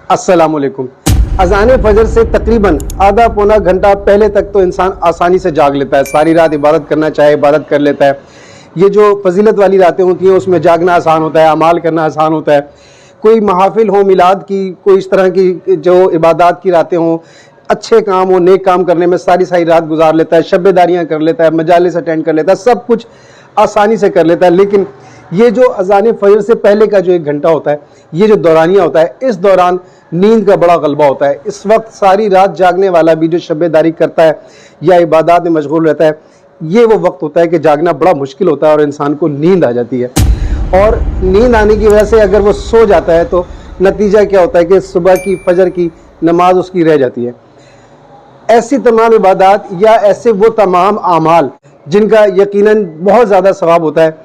अस्सलाम वालेकुम। अज़ान फजर से तकरीबन आधा पौना घंटा पहले तक तो इंसान आसानी से जाग लेता है, सारी रात इबादत करना चाहे इबादत कर लेता है। ये जो फजीलत वाली रातें होती हैं उसमें जागना आसान होता है, अमाल करना आसान होता है। कोई महाफिल हो मिलाद की, कोई इस तरह की जो इबादत की रातें हों, अच्छे काम हो, नेक काम करने में सारी सारी रात गुजार लेता है, शब्बेदारियाँ कर लेता है, मजालिस अटेंड कर लेता है, सब कुछ आसानी से कर लेता है। लेकिन ये जो अज़ान फजर से पहले का जो 1 घंटा होता है, ये जो दौरानिया होता है, इस दौरान नींद का बड़ा गलबा होता है। इस वक्त सारी रात जागने वाला भी जो शब्बेदारी करता है या इबादत में मशगूल रहता है, ये वो वक्त होता है कि जागना बड़ा मुश्किल होता है और इंसान को नींद आ जाती है। और नींद आने की वजह से अगर वो सो जाता है तो नतीजा क्या होता है कि सुबह की फजर की नमाज उसकी रह जाती है। ऐसी तमाम इबादत या ऐसे वो तमाम आमाल जिनका यकीनन बहुत ज़्यादा सवाब होता है,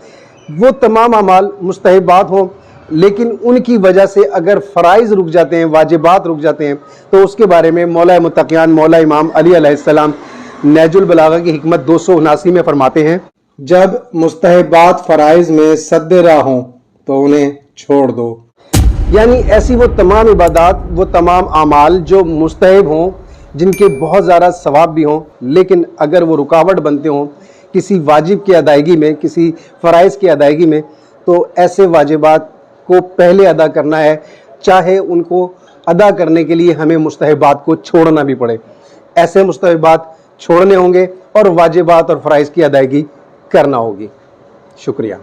वो तमाम आमाल मुस्तहबात हों, लेकिन उनकी वजह से अगर फ़राइज़ रुक जाते हैं, वाजिबात रुक जाते हैं, तो उसके बारे में मौला मुत्तक़ियान मौला इमाम अली अलैहिस्सलाम नहजुल बलागा की हिकमत 279 में फरमाते हैं, जब मुस्तहबात फ़राइज़ में सद्दे राह हों तो उन्हें छोड़ दो। यानी ऐसी वो तमाम इबादत, वो तमाम आमाल जो मुस्तहब हों, जिनके बहुत ज़्यादा सवाब भी हों, लेकिन अगर वो रुकावट बनते हों किसी वाजिब की अदायगी में, किसी फ़राइज़ की अदायगी में, तो ऐसे वाजिबात को पहले अदा करना है, चाहे उनको अदा करने के लिए हमें मुस्तहबात को छोड़ना भी पड़े। ऐसे मुस्तहबात छोड़ने होंगे और वाजिबात और फ़राइज़ की अदायगी करना होगी। शुक्रिया।